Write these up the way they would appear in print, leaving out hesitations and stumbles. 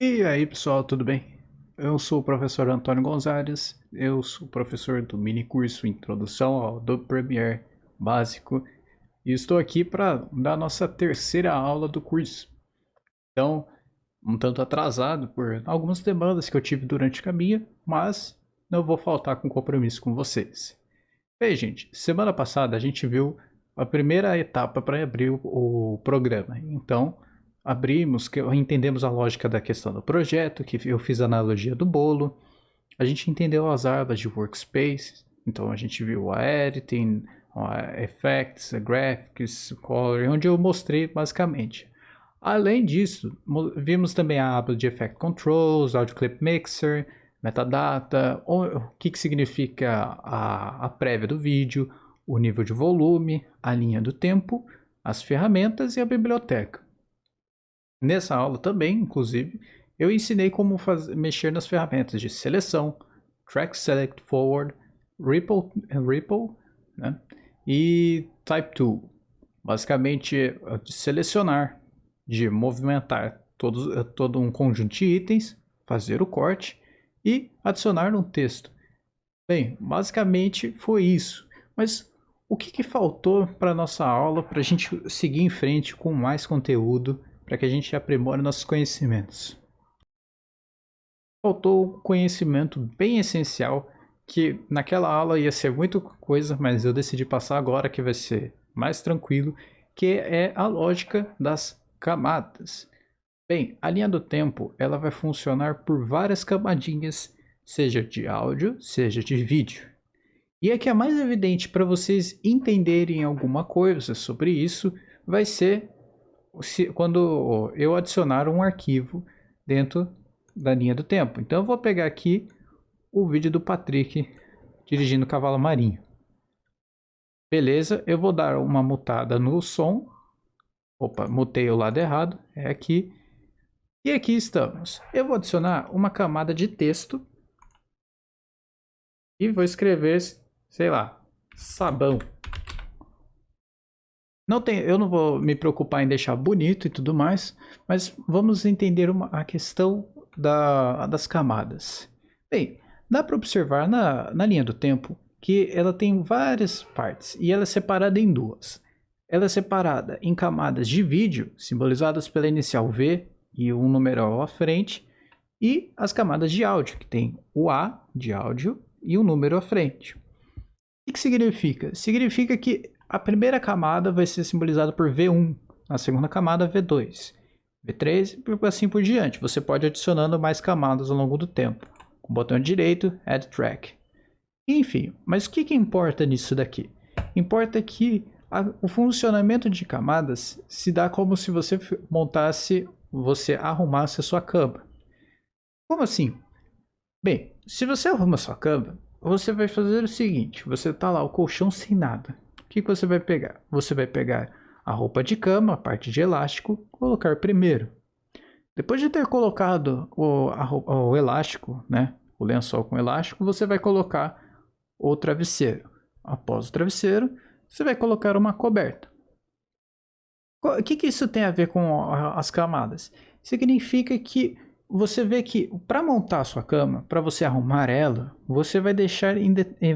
E aí pessoal, tudo bem? Eu sou o professor Antônio Gonzalez, eu sou professor do mini curso Introdução ao Adobe Premiere Básico e estou aqui para dar a nossa terceira aula do curso. Então, um tanto atrasado por algumas demandas que eu tive durante o caminho, mas não vou faltar com compromisso com vocês. Bem, gente, semana passada a gente viu a primeira etapa para abrir o programa. Então, entendemos a lógica da questão do projeto, que eu fiz a analogia do bolo. A gente entendeu as abas de workspace. Então, a gente viu a editing, a effects, a graphics, color, onde eu mostrei basicamente. Além disso, vimos também a aba de Effect Controls, Audio Clip Mixer, metadata, o que significa a prévia do vídeo, o nível de volume, a linha do tempo, as ferramentas e a biblioteca. Nessa aula também, inclusive, eu ensinei como mexer nas ferramentas de seleção, Track Select Forward, Ripple, né? E Type Tool. Basicamente, de selecionar, de movimentar todo um conjunto de itens, fazer o corte e adicionar um texto. Bem, basicamente foi isso. Mas o que faltou para nossa aula para a gente seguir em frente com mais conteúdo, para que a gente aprimore nossos conhecimentos? Faltou um conhecimento bem essencial que naquela aula ia ser muita coisa, mas eu decidi passar agora que vai ser mais tranquilo, que é a lógica das camadas. Bem, a linha do tempo ela vai funcionar por várias camadinhas, seja de áudio, seja de vídeo. E a que é mais evidente para vocês entenderem alguma coisa sobre isso vai ser quando eu adicionar um arquivo dentro da linha do tempo. Então eu vou pegar aqui o vídeo do Patrick dirigindo o cavalo marinho. Beleza, eu vou dar uma mutada no som. Opa, mutei o lado errado, é aqui. E aqui estamos. Eu vou adicionar uma camada de texto e vou escrever, sei lá, sabão. Eu não vou me preocupar em deixar bonito e tudo mais, mas vamos entender a questão das camadas. Bem, dá para observar na linha do tempo que ela tem várias partes e ela é separada em duas. Ela é separada em camadas de vídeo, simbolizadas pela inicial V e um numeral à frente, e as camadas de áudio, que tem o A de áudio e um número à frente. O que significa? Significa que a primeira camada vai ser simbolizada por V1, a segunda camada V2, V3 e assim por diante. Você pode ir adicionando mais camadas ao longo do tempo. Com o botão direito, Add Track. Enfim, mas o que importa nisso daqui? Importa que o funcionamento de camadas se dá como se você arrumasse a sua cama. Como assim? Bem, se você arruma a sua cama, você vai fazer o seguinte, você tá lá, o colchão sem nada. O que você vai pegar? Você vai pegar a roupa de cama, a parte de elástico, colocar primeiro. Depois de ter colocado o elástico, né, o lençol com elástico, você vai colocar o travesseiro. Após o travesseiro, você vai colocar uma coberta. O que isso tem a ver com as camadas? Significa que você vê que para montar a sua cama, para você arrumar ela, você vai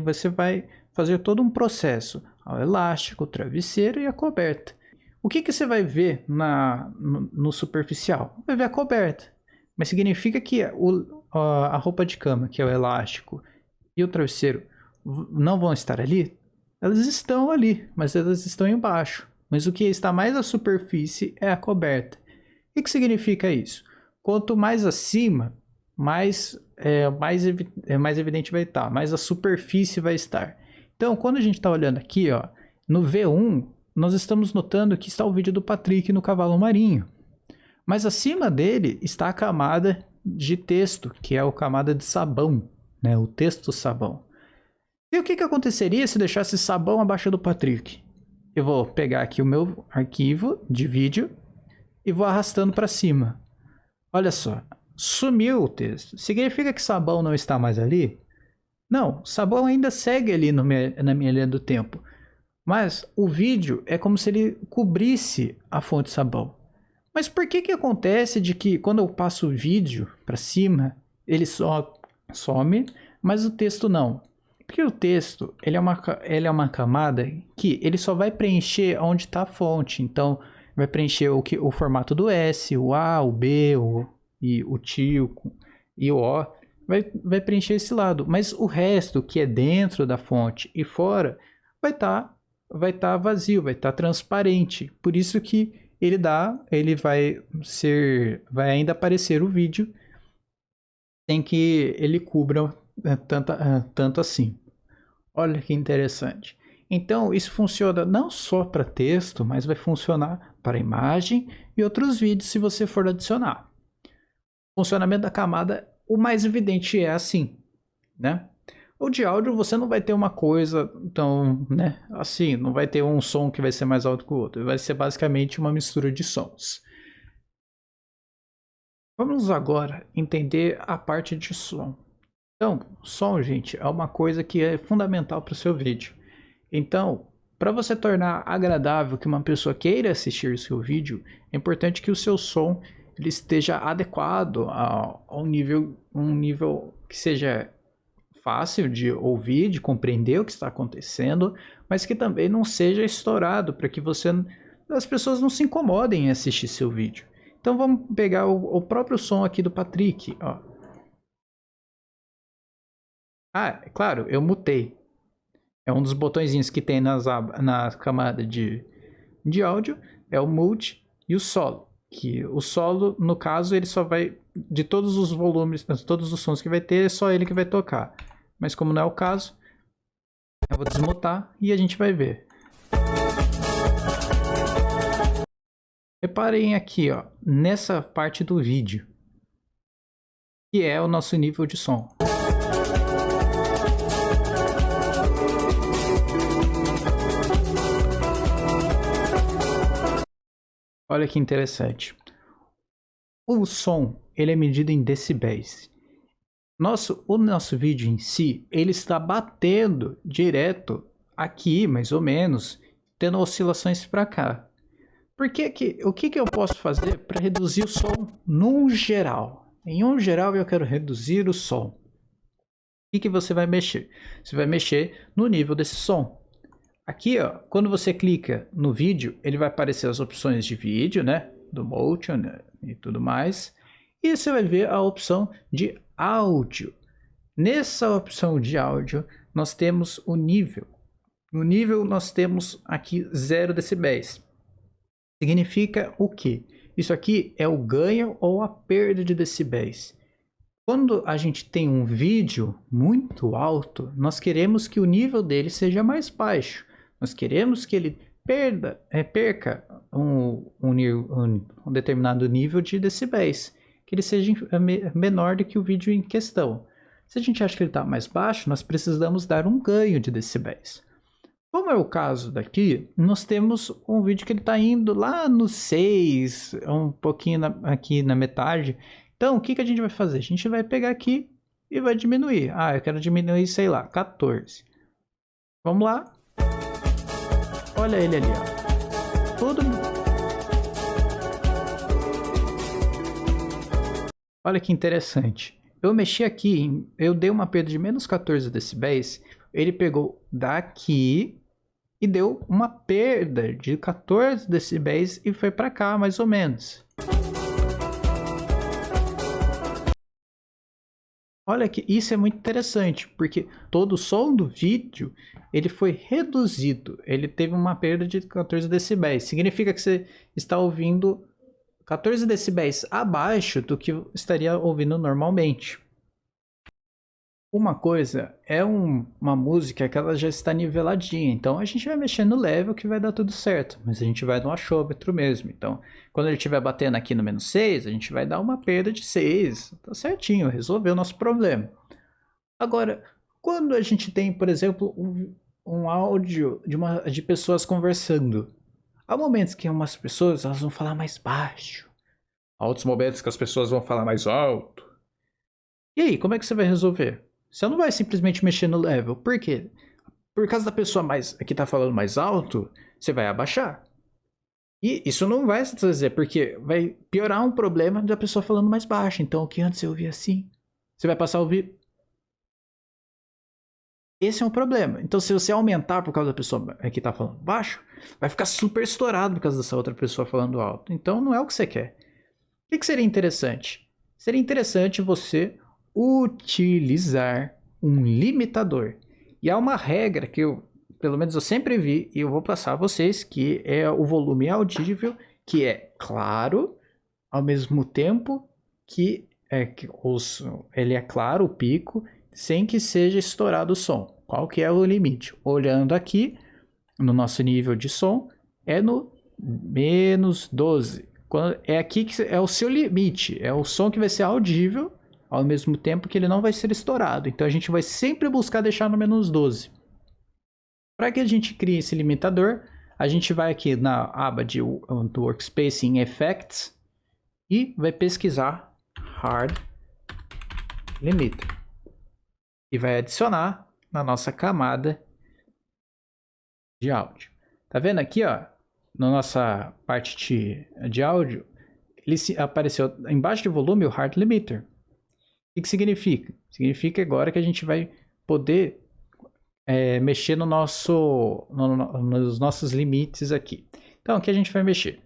você vai fazer todo um processo, o elástico, o travesseiro e a coberta. O que você vai ver no superficial? Vai ver a coberta, mas significa que a roupa de cama, que é o elástico, e o travesseiro não vão estar ali? Elas estão ali, mas elas estão embaixo. Mas o que está mais à superfície é a coberta. O que significa isso? Quanto mais acima, mais evidente vai estar, mais a superfície vai estar. Então, quando a gente está olhando aqui, ó, no V1, nós estamos notando que está o vídeo do Patrick no cavalo marinho. Mas acima dele está a camada de texto, que é a camada de sabão, né? O texto sabão. E o que aconteceria se deixasse sabão abaixo do Patrick? Eu vou pegar aqui o meu arquivo de vídeo e vou arrastando para cima. Olha só, sumiu o texto. Significa que sabão não está mais ali? Não, sabão ainda segue ali na minha linha do tempo. Mas o vídeo é como se ele cobrisse a fonte sabão. Mas por que que acontece de que quando eu passo o vídeo para cima, ele só some, mas o texto não? Porque o texto, ele é uma camada que ele só vai preencher onde está a fonte. Então, vai preencher o formato do S, o A, o B, e o tio e o O. Vai preencher esse lado. Mas o resto, que é dentro da fonte e fora, vai tá vazio, vai estar transparente. Por isso que ele vai ainda aparecer o vídeo sem que ele cubra tanto assim. Olha que interessante. Então, isso funciona não só para texto, mas vai funcionar para imagem e outros vídeos se você for adicionar. O funcionamento da camada, o mais evidente é assim, né? O de áudio você não vai ter uma coisa tão, né, assim, não vai ter um som que vai ser mais alto que o outro. Vai ser basicamente uma mistura de sons. Vamos agora entender a parte de som. Então, som, gente, é uma coisa que é fundamental para o seu vídeo. Então, para você tornar agradável que uma pessoa queira assistir o seu vídeo, é importante que o seu som ele esteja adequado a um nível que seja fácil de ouvir, de compreender o que está acontecendo, mas que também não seja estourado, para que as pessoas não se incomodem em assistir seu vídeo. Então vamos pegar o próprio som aqui do Patrick, ó. Ah, é claro, eu mutei. É um dos botõezinhos que tem na camada de áudio, é o mute e o solo. Que o solo, no caso, ele só vai, de todos os volumes, todos os sons que vai ter, é só ele que vai tocar. Mas como não é o caso, eu vou desmutar e a gente vai ver. Reparem aqui, ó, nessa parte do vídeo, que é o nosso nível de som. Olha que interessante. O som, ele é medido em decibéis. O nosso vídeo em si, ele está batendo direto aqui, mais ou menos, tendo oscilações para cá. O que eu posso fazer para reduzir o som num geral? Em um geral, eu quero reduzir o som. O que você vai mexer? Você vai mexer no nível desse som. Aqui, ó, quando você clica no vídeo, ele vai aparecer as opções de vídeo, né? Do motion, né? E tudo mais. E você vai ver a opção de áudio. Nessa opção de áudio, nós temos o nível. No nível, nós temos aqui 0 decibéis. Significa o quê? Isso aqui é o ganho ou a perda de decibéis. Quando a gente tem um vídeo muito alto, nós queremos que o nível dele seja mais baixo. Nós queremos que ele perca um determinado nível de decibéis, que ele seja menor do que o vídeo em questão. Se a gente acha que ele está mais baixo, nós precisamos dar um ganho de decibéis. Como é o caso daqui, nós temos um vídeo que ele está indo lá no 6, um pouquinho aqui na metade. Então, o que a gente vai fazer? A gente vai pegar aqui e vai diminuir. Ah, eu quero diminuir, sei lá, 14. Vamos lá. Olha ele ali, ó. Olha que interessante. Eu mexi aqui, eu dei uma perda de menos 14 decibéis. Ele pegou daqui e deu uma perda de 14 decibéis e foi para cá, mais ou menos. Olha que isso é muito interessante, porque todo o som do vídeo ele foi reduzido. Ele teve uma perda de 14 decibéis. Significa que você está ouvindo 14 decibéis abaixo do que estaria ouvindo normalmente. Uma coisa é uma música que ela já está niveladinha, então a gente vai mexer no level que vai dar tudo certo, mas a gente vai no achômetro mesmo. Então, quando ele estiver batendo aqui no menos 6, a gente vai dar uma perda de 6, tá certinho, resolveu o nosso problema. Agora, quando a gente tem, por exemplo, um áudio de pessoas conversando, há momentos que umas pessoas elas vão falar mais baixo, há outros momentos que as pessoas vão falar mais alto. E aí, como é que você vai resolver? Você não vai simplesmente mexer no level. Por quê? Por causa da pessoa que está falando mais alto, você vai abaixar. E isso não vai se trazer, porque vai piorar um problema da pessoa falando mais baixo. Então, o que antes eu ouvia assim, você vai passar a ouvir. Esse é um problema. Então, se você aumentar por causa da pessoa que está falando baixo, vai ficar super estourado por causa dessa outra pessoa falando alto. Então, não é o que você quer. O que seria interessante? Seria interessante você utilizar um limitador. E há uma regra que pelo menos eu sempre vi, e eu vou passar a vocês, que é o volume audível, que é claro, ao mesmo tempo que, ele é claro, o pico, sem que seja estourado o som. Qual que é o limite? Olhando aqui, no nosso nível de som, é no -12. É aqui que é o seu limite, é o som que vai ser audível, ao mesmo tempo que ele não vai ser estourado. Então a gente vai sempre buscar deixar no -12. Para que a gente crie esse limitador, a gente vai aqui na aba do Workspace em Effects e vai pesquisar Hard Limiter. E vai adicionar na nossa camada de áudio. Tá vendo aqui, ó, na nossa parte de áudio, ele apareceu embaixo de volume o Hard Limiter. O que significa? Significa agora que a gente vai poder mexer nos nossos limites aqui. Então, aqui a gente vai mexer.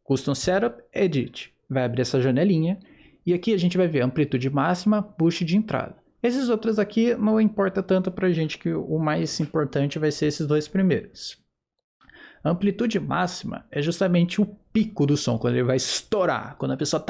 Custom Setup, Edit. Vai abrir essa janelinha. E aqui a gente vai ver amplitude máxima, push de entrada. Esses outros aqui não importa tanto pra gente, que o mais importante vai ser esses dois primeiros. A amplitude máxima é justamente o pico do som, quando ele vai estourar, quando a pessoa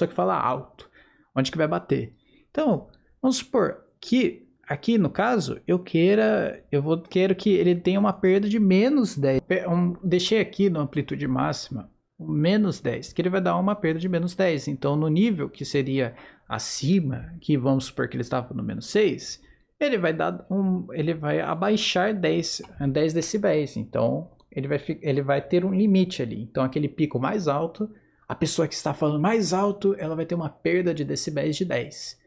que fala alto, onde que vai bater. Então, vamos supor que aqui no caso eu quero que ele tenha uma perda de -10. Deixei aqui na amplitude máxima -10, que ele vai dar uma perda de -10. Então, no nível que seria acima, que vamos supor que ele estava no -6, ele vai abaixar 10 decibéis. Então, ele vai ter um limite ali. Então, aquele pico mais alto, a pessoa que está falando mais alto, ela vai ter uma perda de decibéis de 10.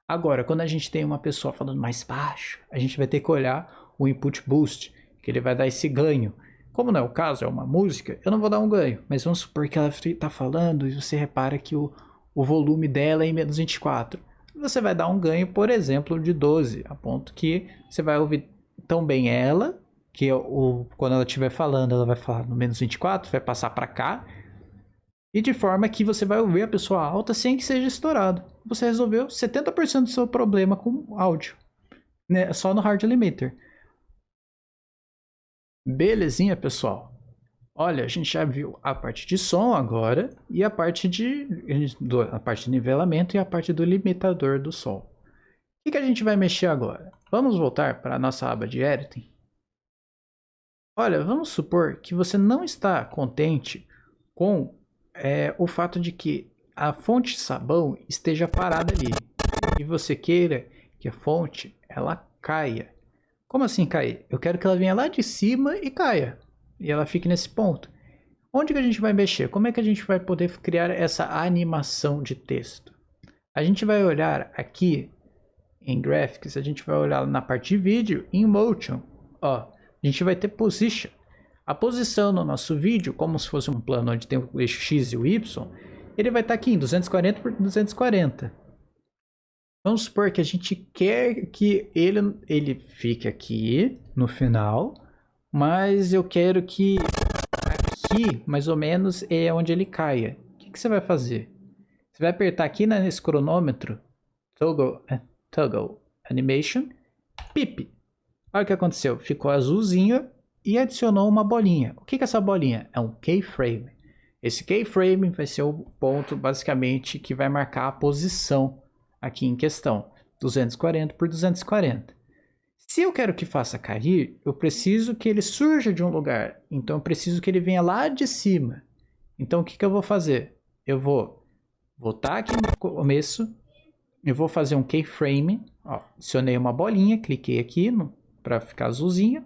Agora, quando a gente tem uma pessoa falando mais baixo, a gente vai ter que olhar o input boost, que ele vai dar esse ganho. Como não é o caso, é uma música, eu não vou dar um ganho. Mas vamos supor que ela está falando e você repara que o volume dela é em -24. Você vai dar um ganho, por exemplo, de 12, a ponto que você vai ouvir tão bem ela, que quando ela estiver falando, ela vai falar no -24, vai passar para cá, e de forma que você vai ouvir a pessoa alta sem que seja estourado. Você resolveu 70% do seu problema com áudio, né? Só no Hard Limiter. Belezinha, pessoal? Olha, a gente já viu a parte de som agora e a parte de nivelamento e a parte do limitador do som. O que a gente vai mexer agora? Vamos voltar para a nossa aba de Editing. Olha, vamos supor que você não está contente com o fato de que a fonte sabão esteja parada ali e você queira que a fonte ela caia. Como assim cair? Eu quero que ela venha lá de cima e caia. E ela fique nesse ponto. Onde que a gente vai mexer? Como é que a gente vai poder criar essa animação de texto? A gente vai olhar aqui em Graphics, a gente vai olhar na parte de vídeo, em Motion. Ó, a gente vai ter Position. A posição no nosso vídeo, como se fosse um plano onde tem o eixo X e o Y, ele vai estar aqui em 240 por 240. Vamos supor que a gente quer que ele fique aqui no final, mas eu quero que aqui, mais ou menos, é onde ele caia. O que você vai fazer? Você vai apertar aqui nesse cronômetro, Toggle Animation, pip. Olha o que aconteceu, ficou azulzinho e adicionou uma bolinha. O que é essa bolinha? É um keyframe. Esse keyframe vai ser o ponto, basicamente, que vai marcar a posição aqui em questão, 240 por 240. Se eu quero que faça cair, eu preciso que ele surja de um lugar. Então eu preciso que ele venha lá de cima. Então o que eu vou fazer? Eu vou voltar aqui no começo, eu vou fazer um keyframe, ó, adicionei uma bolinha, cliquei aqui para ficar azulzinho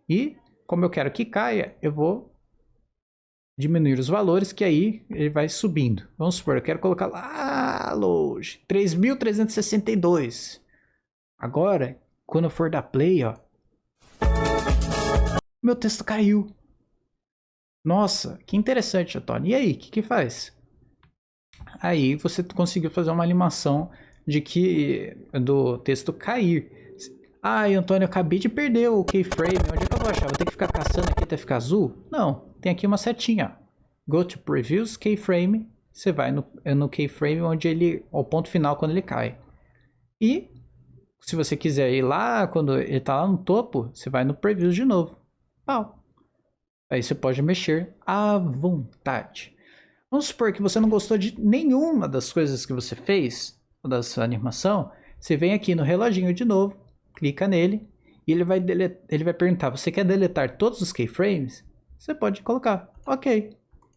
e como eu quero que caia, eu vou diminuir os valores, que aí ele vai subindo. Vamos supor, eu quero colocar lá longe, 3.362. Agora, quando eu for dar play, ó, meu texto caiu. Nossa, que interessante, Antônio. E aí, o que faz? Aí você conseguiu fazer uma animação de que do texto cair. Ai, Antônio, eu acabei de perder o keyframe. Onde é que eu vou achar? Vou ter que ficar caçando aqui até ficar azul? Não, tem aqui uma setinha. Go to Previews, Keyframe. Você vai no keyframe onde ele, ao ponto final quando ele cai. E se você quiser ir lá, quando ele está lá no topo, você vai no Previews de novo. Pau. Aí você pode mexer à vontade. Vamos supor que você não gostou de nenhuma das coisas que você fez, da sua animação. Você vem aqui no reloginho de novo, clica nele e ele vai perguntar: você quer deletar todos os keyframes? Você pode colocar OK.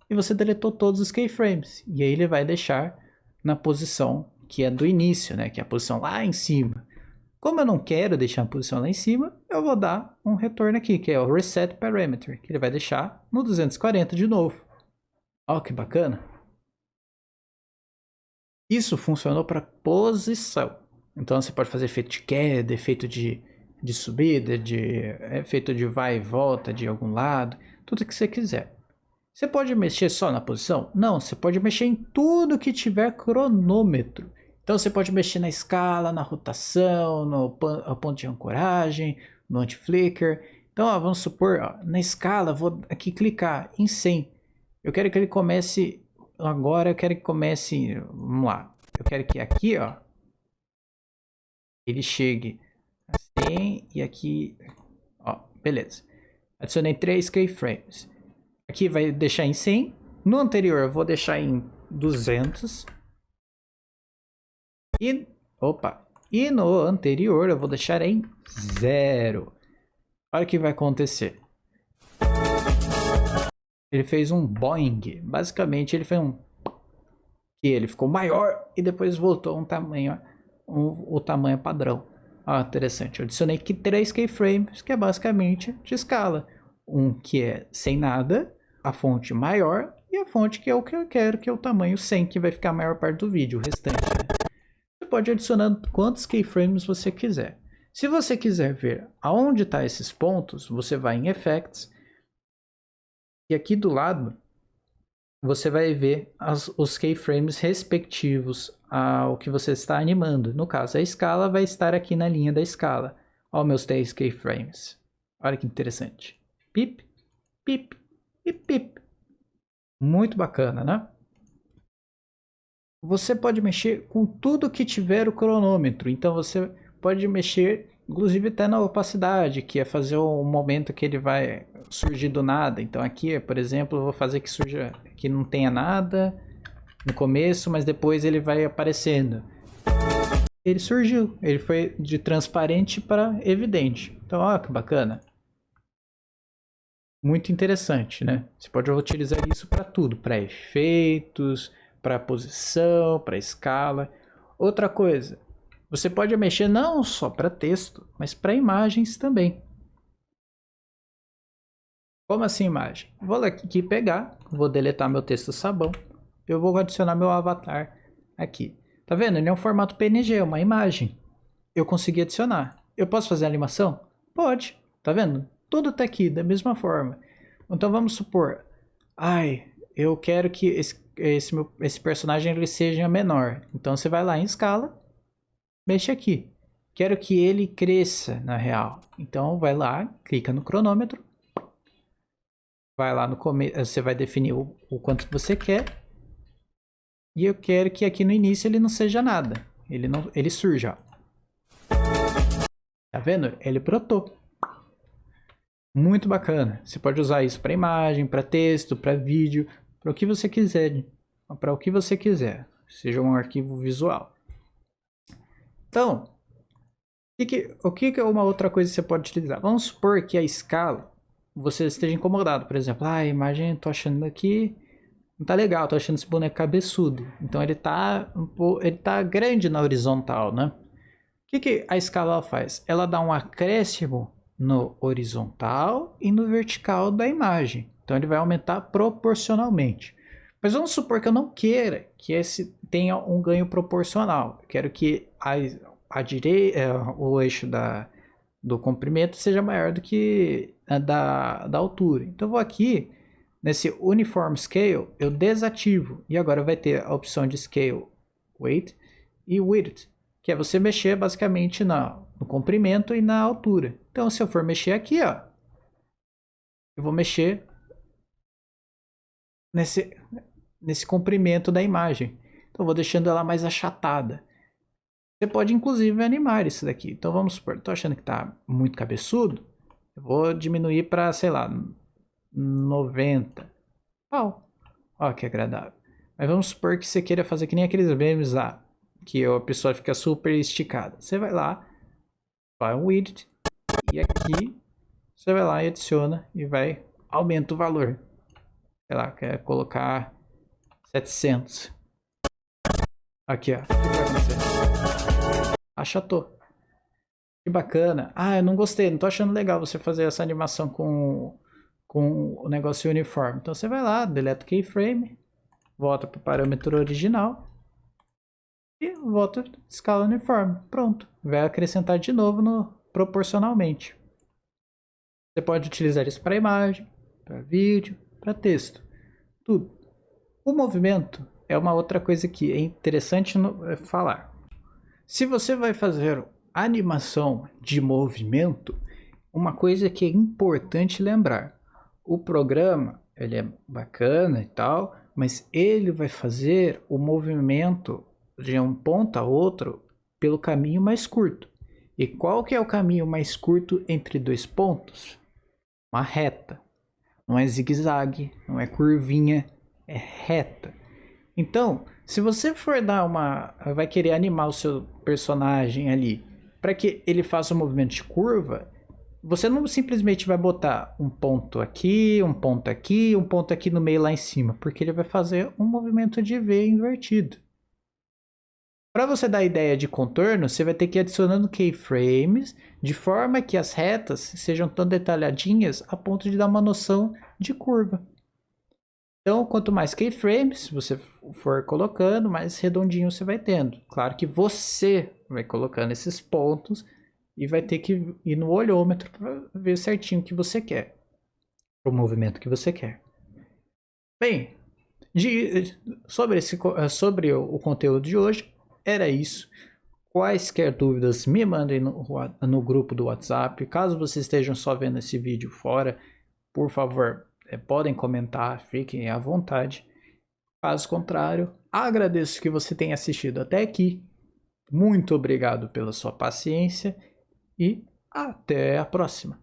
E você deletou todos os keyframes. E aí ele vai deixar na posição que é do início, né? Que é a posição lá em cima. Como eu não quero deixar a posição lá em cima, eu vou dar um retorno aqui, que é o Reset Parameter, que ele vai deixar no 240 de novo. Olha que bacana. Isso funcionou para posição. Então você pode fazer efeito de queda, efeito de subida, efeito de vai e volta de algum lado, tudo que você quiser. Você pode mexer só na posição? Não, você pode mexer em tudo que tiver cronômetro. Então você pode mexer na escala, na rotação, no ponto de ancoragem, no anti-flicker. Então vamos supor, na escala, vou aqui clicar em 100. Eu quero que ele comece agora, eu quero que comece, vamos lá. Eu quero que aqui, ele chegue a 100 e aqui, beleza. Adicionei 3 keyframes. Aqui vai deixar em 100. No anterior eu vou deixar em 200. E no anterior eu vou deixar em 0. Olha o que vai acontecer. Ele fez um boing. Basicamente ele fez ele ficou maior e depois voltou a um tamanho, o tamanho padrão. Interessante. Eu adicionei aqui 3 keyframes, que é basicamente de escala. Um que é sem nada, a fonte maior, e a fonte que é o que eu quero, que é o tamanho 100, que vai ficar a maior parte do vídeo, o restante. Né? Você pode adicionar quantos keyframes você quiser. Se você quiser ver aonde estão esses pontos, você vai em Effects, e aqui do lado você vai ver os keyframes respectivos ao que você está animando. No caso, a escala vai estar aqui na linha da escala. Olha meus 10 keyframes. Olha que interessante. Pip, pip e pip. Muito bacana, né? Você pode mexer com tudo que tiver o cronômetro. Então você pode mexer, inclusive até na opacidade, que é fazer o momento que ele vai surgir do nada. Então aqui, por exemplo, eu vou fazer que surja, que não tenha nada no começo, mas depois ele vai aparecendo. Ele surgiu, ele foi de transparente para evidente. Então, olha que bacana. Muito interessante, né? Você pode utilizar isso para tudo, para efeitos, para posição, para escala. Outra coisa, você pode mexer não só para texto, mas para imagens também. Como assim imagem? Vou aqui pegar, vou deletar meu texto sabão, eu vou adicionar meu avatar aqui. Tá vendo? Ele é um formato PNG, é uma imagem. Eu consegui adicionar. Eu posso fazer animação? Pode. Tá vendo? Tudo tá aqui da mesma forma. Então vamos supor, eu quero que esse personagem ele seja menor. Então você vai lá em escala, mexe aqui. Quero que ele cresça na real. Então vai lá, clica no cronômetro. Vai lá no começo, você vai definir o quanto você quer. E eu quero que aqui no início ele não seja nada. Ele surja. Tá vendo? Ele brotou. Muito bacana. Você pode usar isso para imagem, para texto, para vídeo, para o que você quiser. Para o que você quiser. Seja um arquivo visual. Então, o que é uma outra coisa que você pode utilizar? Vamos supor que a escala você esteja incomodado. Por exemplo, a imagem, tô achando aqui, não tá legal, tô achando esse boneco cabeçudo. Então ele tá grande na horizontal, né? O que a escala faz? Ela dá um acréscimo no horizontal e no vertical da imagem. Então ele vai aumentar proporcionalmente. Mas vamos supor que eu não queira que esse tenha um ganho proporcional. Eu quero que o eixo do comprimento seja maior do que a da altura. Então eu vou aqui Nesse Uniform Scale, eu desativo. E agora vai ter a opção de Scale Weight e Width, que é você mexer basicamente no comprimento e na altura. Então, se eu for mexer aqui, ó, eu vou mexer nesse comprimento da imagem. Então, eu vou deixando ela mais achatada. Você pode, inclusive, animar isso daqui. Então, vamos supor, estou achando que está muito cabeçudo. Eu vou diminuir para, sei lá, 90. Ó, que agradável. Mas vamos supor que você queira fazer que nem aqueles memes lá, que a pessoa fica super esticada. Você vai lá, vai um widget, e aqui você vai lá e adiciona e vai aumenta o valor. Sei lá, quer colocar 700. Aqui, ó. O que vai acontecer? Achatou. Que bacana. Ah, eu não gostei, não tô achando legal você fazer essa animação com o negócio uniforme. Então você vai lá, deleta o keyframe, volta para o parâmetro original e volta a escala uniforme. Pronto. Vai acrescentar de novo proporcionalmente. Você pode utilizar isso para imagem, para vídeo, para texto. Tudo. O movimento é uma outra coisa que é interessante falar. Se você vai fazer animação de movimento, uma coisa que é importante lembrar. O programa, ele é bacana e tal, mas ele vai fazer o movimento de um ponto a outro pelo caminho mais curto. E qual que é o caminho mais curto entre dois pontos? Uma reta. Não é zigue-zague, não é curvinha, é reta. Então, se você for vai querer animar o seu personagem ali para que ele faça um movimento de curva, você não simplesmente vai botar um ponto aqui, um ponto aqui, um ponto aqui no meio lá em cima, porque ele vai fazer um movimento de V invertido. Para você dar ideia de contorno, você vai ter que ir adicionando keyframes de forma que as retas sejam tão detalhadinhas a ponto de dar uma noção de curva. Então, quanto mais keyframes você for colocando, mais redondinho você vai tendo. Claro que você vai colocando esses pontos e vai ter que ir no olhômetro para ver certinho o que você quer, o movimento que você quer. Bem, sobre o conteúdo de hoje, era isso. Quaisquer dúvidas, me mandem no grupo do WhatsApp. Caso vocês estejam só vendo esse vídeo fora, por favor, podem comentar, fiquem à vontade. Caso contrário, agradeço que você tenha assistido até aqui. Muito obrigado pela sua paciência e até a próxima.